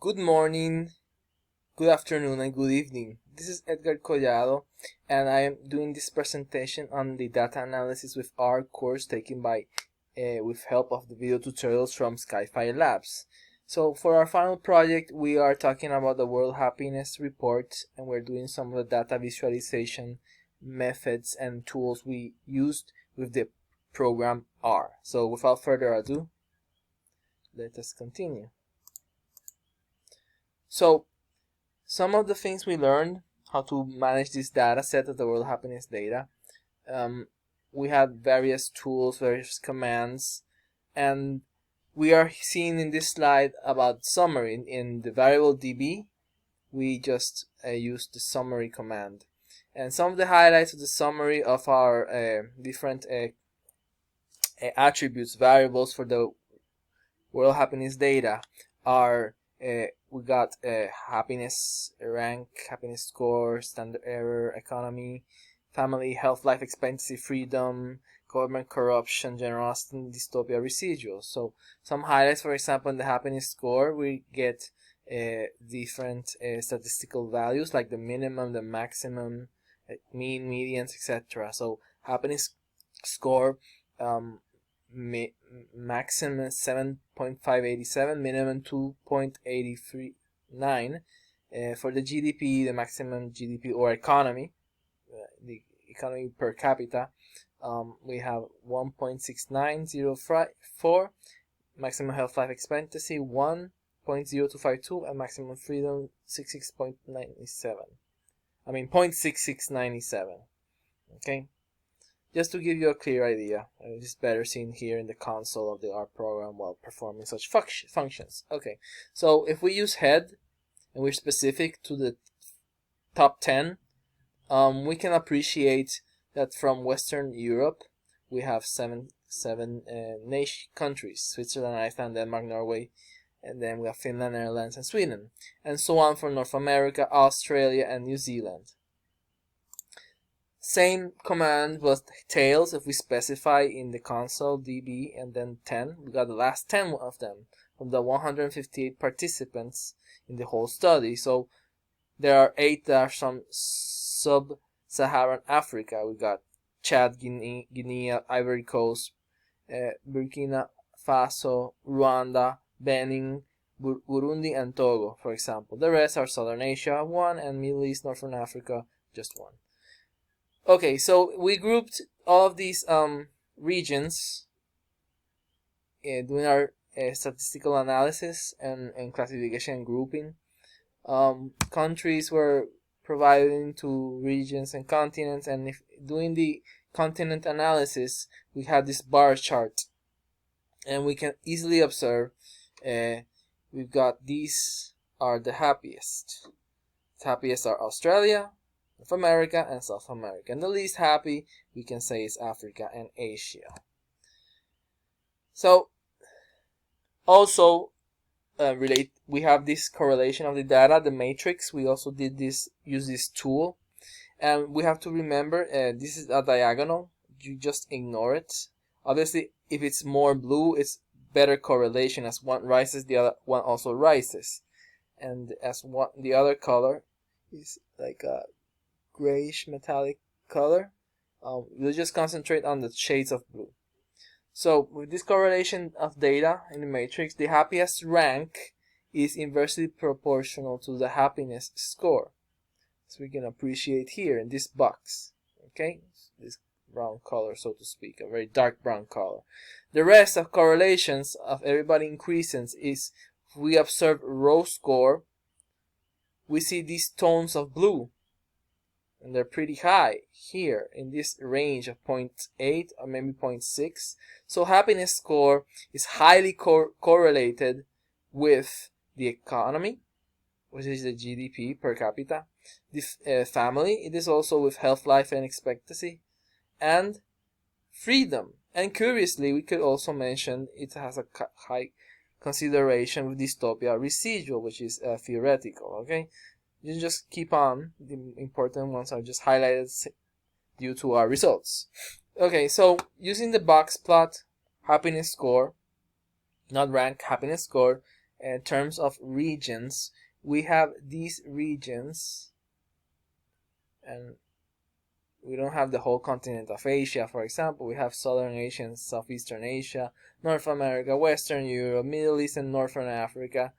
Good morning, good afternoon, and good evening. This is Edgar Collado, and I am doing this presentation on the data analysis with R course taken by with help of the video tutorials from Skyfi Labs. So for our final project, we are talking about the World Happiness Report, and we're doing some of the data visualization methods and tools we used with the program R. So without further ado, let us continue. So some of the things we learned, how to manage this data set of the World Happiness data. We had various tools, various commands, and we are seeing in this slide about summary. In the variable db, we just used the summary command. And some of the highlights of the summary of our different attributes, variables for the World Happiness data are we got happiness rank, happiness score, standard error, economy, family, health, life expectancy, freedom, government corruption, generosity, dystopia, residuals. So some highlights, for example, in the happiness score, we get different statistical values like the minimum, the maximum, mean, medians, etc. So happiness score, maximum 7.587, minimum 2.839. For the GDP, the maximum GDP or economy, the economy per capita, we have 1.6904, maximum health life expectancy 1.0252, and maximum freedom 0.6697. Okay. Just to give you a clear idea, it's better seen here in the console of the R program while performing such functions. Okay, so if we use head and we're specific to the top 10, we can appreciate that from Western Europe we have seven countries: Switzerland, Iceland, Denmark, Norway, and then we have Finland, Netherlands, and Sweden, and so on for North America, Australia, and New Zealand. Same command was tails. If we specify in the console db and then 10, we got the last 10 of them from the 158 participants in the whole study. So there are 8 that are from sub-Saharan Africa. We got Chad, Guinea, Ivory Coast, Burkina Faso, Rwanda, Benin, Burundi, and Togo, for example. The rest are Southern Asia, 1, and Middle East, Northern Africa, just 1. Okay, so we grouped all of these regions doing our statistical analysis and classification and grouping. Countries were provided into regions and continents, and if doing the continent analysis, we had this bar chart, and we can easily observe we've got these are the happiest. The happiest are Australia, North America, and South America, and the least happy we can say is Africa and Asia. So also we have this correlation of the data, the matrix. We also use this tool, and we have to remember this is a diagonal. You just ignore it. Obviously, if it's more blue, it's better correlation. As one rises, the other one also rises, and as the other color is like a grayish metallic color, we'll just concentrate on the shades of blue. So with this correlation of data in the matrix, the happiest rank is inversely proportional to the happiness score. So we can appreciate here in this box, okay, this brown color, so to speak, a very dark brown color. The rest of correlations of everybody increases is, if we observe row score, we see these tones of blue, and they're pretty high here in this range of 0.8 or maybe 0.6. So happiness score is highly correlated with the economy, which is the GDP per capita, the family, it is also with health, life, and expectancy, and freedom. And curiously, we could also mention it has a high consideration with dystopia residual, which is theoretical. Okay, you just keep on. The important ones are just highlighted due to our results. Okay, so using the box plot, happiness score, not rank, happiness score, in terms of regions, we have these regions, and we don't have the whole continent of Asia, for example. We have Southern Asia and Southeastern Asia, North America, Western Europe, Middle East and Northern Africa.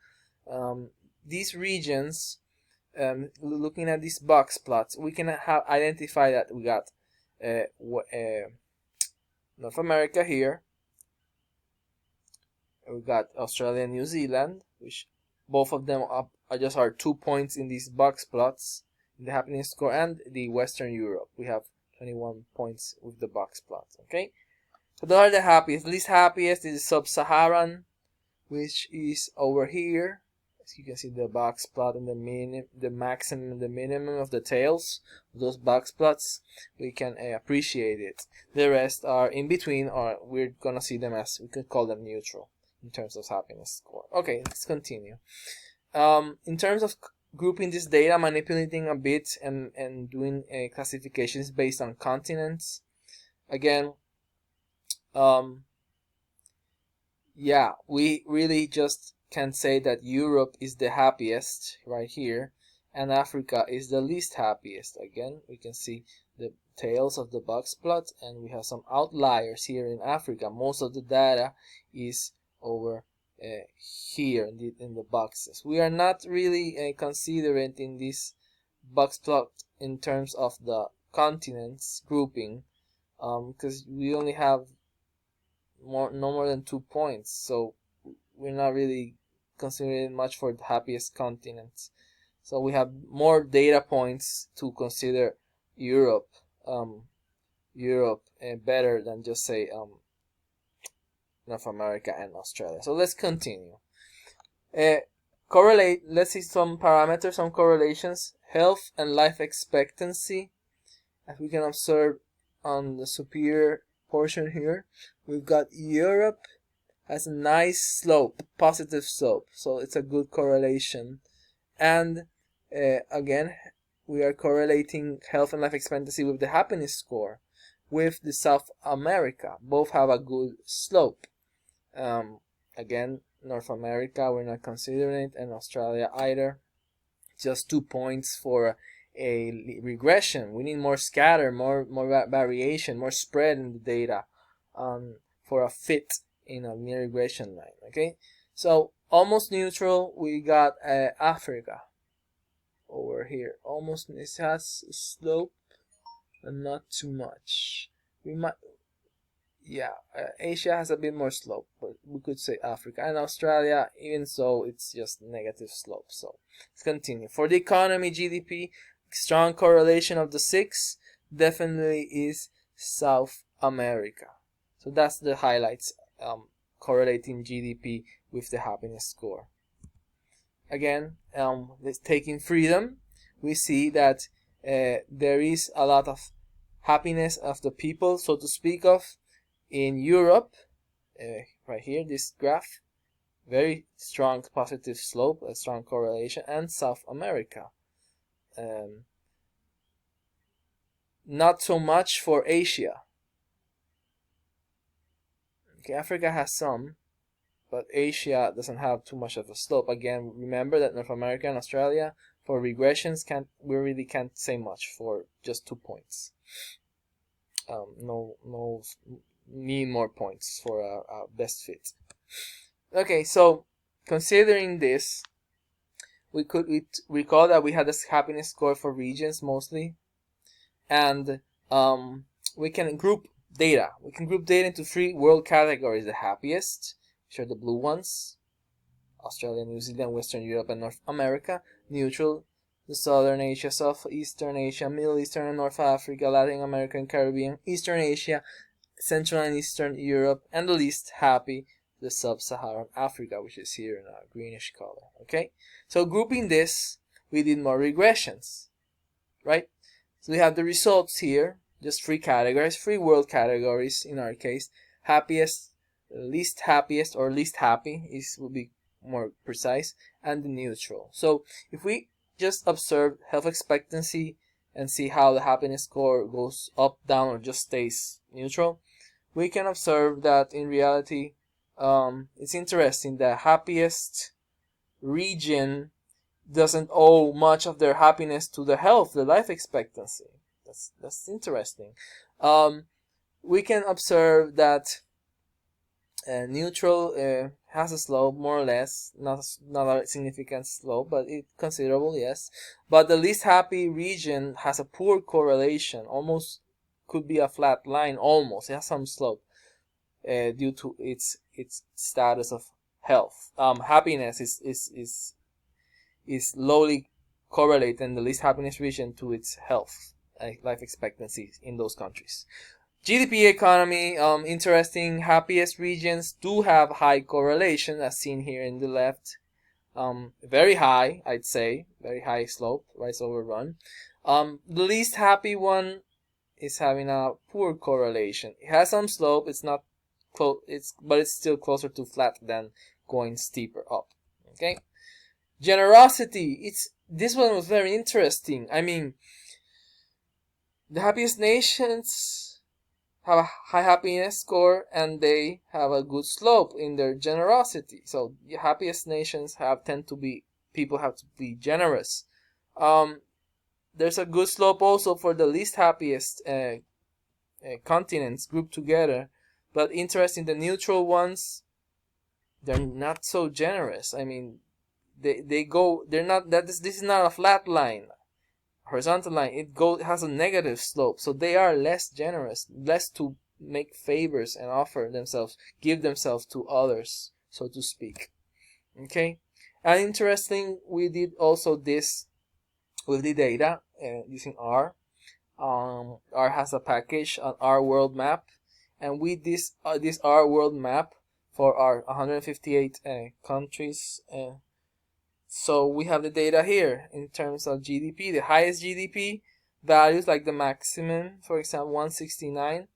These regions, looking at these box plots, we can identify that we got North America here. We got Australia and New Zealand, which both of them are just 2 points in these box plots in the happiness score, and the Western Europe. We have 21 points with the box plots. Okay, so those are the happiest. Least happiest is Sub-Saharan, which is over here. As you can see, the box plot and the maximum and the minimum of the tails of those box plots. We can appreciate it. The rest are in between, or we're gonna see them as, we could call them neutral in terms of happiness score. Okay, let's continue. In terms of grouping this data, manipulating a bit and doing classifications based on continents. Again, yeah, we really just can say that Europe is the happiest right here, and Africa is the least happiest. Again, we can see the tails of the box plot, and we have some outliers here in Africa. Most of the data is over here in the boxes. We are not really considerate in this box plot in terms of the continents grouping, because we only have no more than 2 points, so we're not really considering much for the happiest continents. So we have more data points to consider Europe better than just say North America and Australia. So let's continue. Correlate. Let's see some parameters, some correlations. Health and life expectancy. As we can observe on the superior portion here, we've got Europe has a nice slope, positive slope, so it's a good correlation. And again, we are correlating health and life expectancy with the happiness score with the South America. Both have a good slope. Again, North America we're not considering it, and Australia either. Just 2 points for a regression. We need more scatter, more variation, more spread in the data for a fit in a linear regression line. Okay, so almost neutral. We got Africa over here. Almost, it has a slope and not too much. We might, yeah, Asia has a bit more slope, but we could say Africa and Australia, even so, it's just negative slope. So let's continue. For the economy, GDP, strong correlation of the 6 definitely is South America. So that's the highlights, correlating GDP with the happiness score. Again, let's taking freedom, we see that there is a lot of happiness of the people, so to speak of, in Europe. Right here, this graph, very strong positive slope, a strong correlation, and South America. Not so much for Asia. Okay, Africa has some, but Asia doesn't have too much of a slope. Again, remember that North America and Australia, for regressions, we really can't say much for just 2 points. No need more points for a best fit. Okay, so considering this, we could recall that we had this happiness score for regions mostly, and we can group data. We can group data into 3 world categories: the happiest, which are the blue ones, Australia, New Zealand, Western Europe, and North America; neutral, the Southern Asia, Southeastern Asia, Middle Eastern and North Africa, Latin America and Caribbean, Eastern Asia, Central and Eastern Europe; and the least happy, the Sub-Saharan Africa, which is here in a greenish color. Okay, so grouping this, we did more regressions, right? So we have the results here, just 3 categories, 3 world categories in our case: happiest, least happiest, or least happy would be more precise, and the neutral. So if we just observe health expectancy and see how the happiness score goes up, down, or just stays neutral, we can observe that in reality, it's interesting. The happiest region doesn't owe much of their happiness to the health, the life expectancy. That's interesting. We can observe that neutral has a slope more or less, not a significant slope, but it's considerable, yes. But the least happy region has a poor correlation, almost could be a flat line, almost. It has some slope due to its status of health. Happiness is lowly correlated in the least happiness region to its health, life expectancy in those countries. GDP economy, interesting. Happiest regions do have high correlation, as seen here in the left. Very high, I'd say, very high slope, rise over run. The least happy one is having a poor correlation. It has some slope. It's not close. But it's still closer to flat than going steeper up. Okay. Generosity. This one was very interesting. I mean, the happiest nations have a high happiness score and they have a good slope in their generosity. So the happiest nations tend to be, people have to be generous. There's a good slope also for the least happiest continents grouped together. But interesting, the neutral ones, they're not so generous. I mean, they're not, this is not a flat line, horizontal line. It has a negative slope, so they are less generous, less to make favors and offer themselves, give themselves to others, so to speak. Okay, and interesting, we did also this with the data using R. R has a package, an R world map, and with this R world map for our 158 countries. So we have the data here in terms of GDP, the highest GDP values, like the maximum, for example, 169.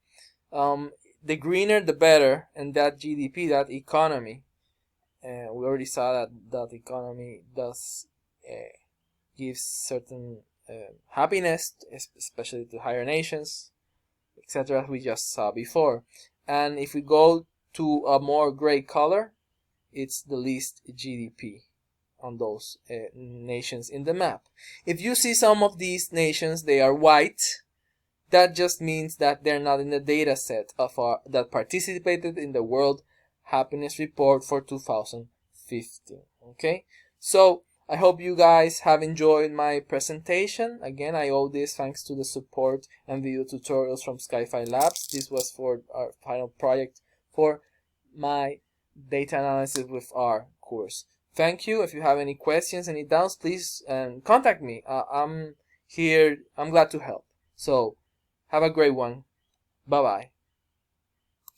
The greener, the better, and that GDP, that economy. We already saw that economy does gives certain happiness, especially to higher nations, etc., as we just saw before. And if we go to a more gray color, it's the least GDP on those nations in the map. If you see some of these nations, they are white, that just means that they're not in the data set of that participated in the World Happiness Report for 2015. Okay, so I hope you guys have enjoyed my presentation. Again, I owe this thanks to the support and video tutorials from Skyfi Labs. This was for our final project for my data analysis with R course. Thank you. If you have any questions, any doubts, please contact me. I'm here. I'm glad to help. So have a great one. Bye-bye.